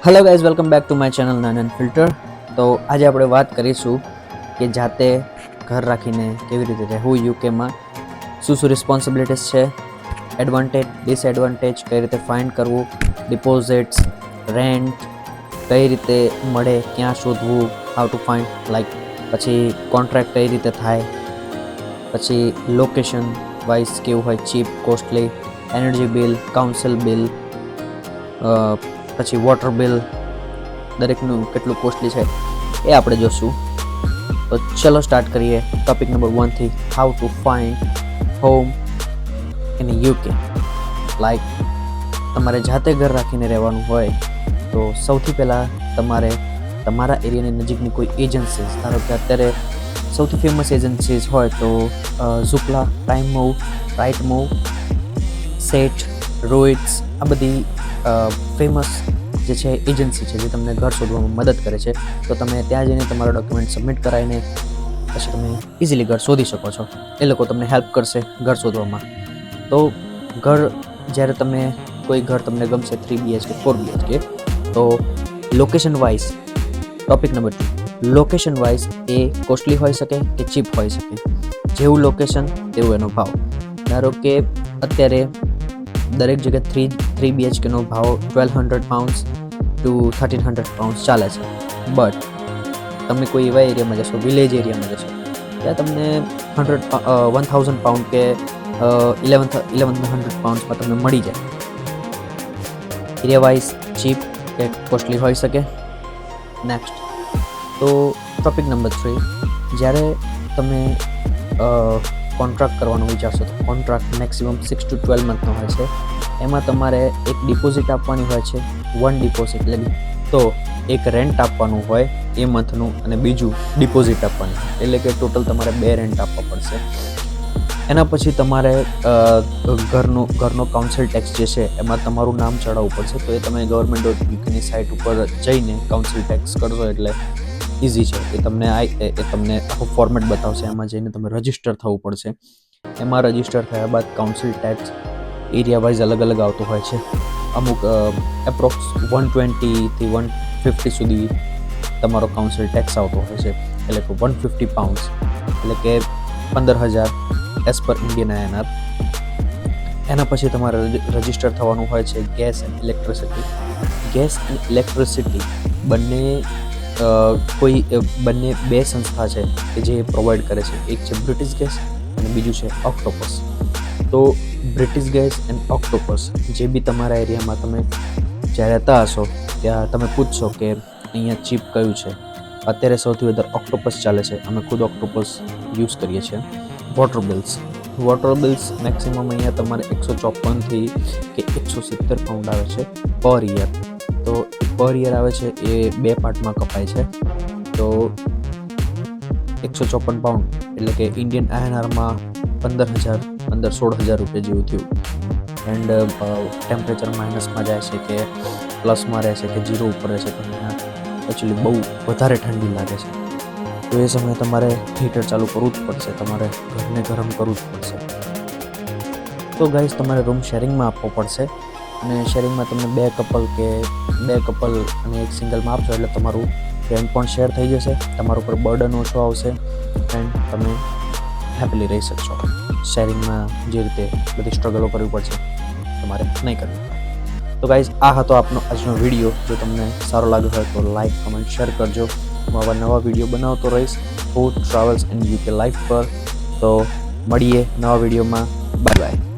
Hello guys, welcome back to my channel none and filter. તો આજે આપણે વાત કરીશું કે જાતે ઘર રાખીને કેવી રીતે રહેવું યુકેમાં, શું શું રિસ્પોન્સિબિલિટીઝ છે, એડવાન્ટેજ ડિસએડવાન્ટેજ, કઈ રીતે ફાઇન્ડ કરવું, ડિપોઝિટ્સ, રેન્ટ કઈ રીતે મળે, ક્યાં શોધવું, હાઉ ટુ ફાઇન્ડ લાઈક, પછી કોન્ટ્રાક્ટ કઈ રીતે થાય, પછી લોકેશન વાઇઝ કેવું હોય, cheap, costly, energy bill, council bill, પછી વોટર બિલ, દરેકનું કેટલું કોસ્ટલી છે એ આપણે જોશું. તો ચલો સ્ટાર્ટ કરીએ ટોપિક નંબર 1 થી, how to find home in UK. Like તમારે જાતે ઘર રાખીને રહેવાનું હોય તો સૌથી પહેલાં તમારે તમારા એરિયાની નજીકની કોઈ એજન્સીઝ, ધારો કે અત્યારે સૌથી ફેમસ એજન્સીઝ હોય તો ઝુપલા, time move, right move, set, Reuters, આ બધી ફેમસ જે છે એજન્સી છે જે તમને ઘર શોધવામાં મદદ કરે છે. તો તમે ત્યાં જઈને તમારા ડોક્યુમેન્ટ સબમિટ કરાવીને પછી તમે ઇઝીલી ઘર શોધી શકો છો. એ લોકો તમને હેલ્પ કરશે ઘર શોધવામાં. તો ઘર જ્યારે તમે કોઈ ઘર તમને ગમશે 3 BHK 4 BHK, તો location wise topic number 2, location wise એ કોસ્ટલી હોઈ શકે કે ચીપ હોઈ શકે. જેવું લોકેશન તેવું એનો ભાવ. ધારો કે અત્યારે દરેક જગ્યાએ 3 BHKનો ભાવ £1,200 to £1,300 ચાલે છે. બટ તમે કોઈ એવા એરિયામાં જશો, વિલેજ એરિયામાં જશો, ત્યાં તમને £1,000 કે £1,100 તમને મળી જાય. એરિયા વાઇઝ ચીપ કે કોસ્ટલી હોઈ શકે. નેક્સ્ટ, તો ટોપિક નંબર 3, જ્યારે તમે કોન્ટ્રાક્ટ કરવાનું વિચારશો તો કોન્ટ્રાક્ટ મેક્સિમમ 6 to 12 મંથનો હોય છે. એમાં તમારે એક ડિપોઝિટ આપવાની હોય છે, 1 ડિપોઝિટ, એટલે તો એક રેન્ટ આપવાનું હોય એ મંથનું અને બીજું ડિપોઝિટ આપવાનું, એટલે કે ટોટલ તમારે 2 રેન્ટ આપવા પડશે. એના પછી તમારે ઘરનો કાઉન્સિલ ટેક્સ જે છે એમાં તમારું નામ ચડાવવું પડશે. તો એ તમે government.uk સાઇટ ઉપર જઈને કાઉન્સિલ ટેક્સ કરશો એટલે ઇઝી છે. એ તમને આખું ફોર્મેટ બતાવશે. એમાં જઈને તમે રજિસ્ટર થવું પડશે. એમાં રજિસ્ટર થયા બાદ કાઉન્સિલ ટેક્સ એરિયા વાઇઝ અલગ અલગ આવતો હોય છે. અમુક એપ્રોક્સ 120 થી 150 સુધી તમારો કાઉન્સિલ ટેક્સ આવતો હોય છે, એટલે કે £150, એટલે કે 15,000 એઝ પર ઇન્ડિયન INR. એના પછી તમારે રજિસ્ટર થવાનું હોય છે gas and electricity. Gas and electricity બંને બે સંસ્થા છે કે જે પ્રોવાઈડ કરે છે. એક છે બ્રિટિશ ગેસ અને બીજું છે ઓક્ટોપસ. તો બ્રિટિશ ગેસ એન્ડ ઓક્ટોપસ જે બી તમારા એરિયામાં તમે જ્યાં રહેતા હશો ત્યાં તમે પૂછશો કે અહીંયા ચીપ કયું છે. અત્યારે સૌથી વધારે ઓક્ટોપસ ચાલે છે. અમે ખુદ ઓક્ટોપસ યુઝ કરીએ છીએ. વોટર બિલ્સ મેક્સિમમ અહીંયા તમારે 154 થી કે £170 આવે છે પર યર. તો પર યર આવે છે એ 2 પાર્ટમાં કપાય છે. તો £154 એટલે કે ઇન્ડિયન INRમાં 16,000 રૂપિયા જેવું થયું. એન્ડ ટેમ્પરેચર માઇનસમાં જાય છે કે પ્લસમાં રહે છે કે 0 ઉપર રહે છે, તો અહીંયા એકચ્યુઅલી બહુ વધારે ઠંડી લાગે છે. તો એ સમયે તમારે હીટર ચાલુ કરવું જ પડશે, તમારે ઘરને ગરમ કરવું જ પડશે. તો ગાઈઝ, તમારે રૂમ શેરિંગમાં આપવો પડશે. અને શેરિંગમાં તમને 2 કપલ અને એક સિંગલમાં આપશો એટલે તમારું રેન્ટ પણ શેર થઈ જશે. તમારા ઉપર બર્ડન ઓછો આવશે એન્ડ તમે હેપીલી રહી શકશો. શેરિંગમાં જે રીતે બધી સ્ટ્રગલો કરવી પડશે તમારે નહીં કરવી પડે. તો ગાઈઝ, આ હતો આપનો આજનો વિડીયો. જો તમને સારો લાગ્યો હોય તો લાઈક, કમેન્ટ, શેર કરજો. હું આવા નવા વિડીયો બનાવતો રહીશ food, travels and UK life પર. તો મળીએ નવા વિડીયોમાં. Bye bye.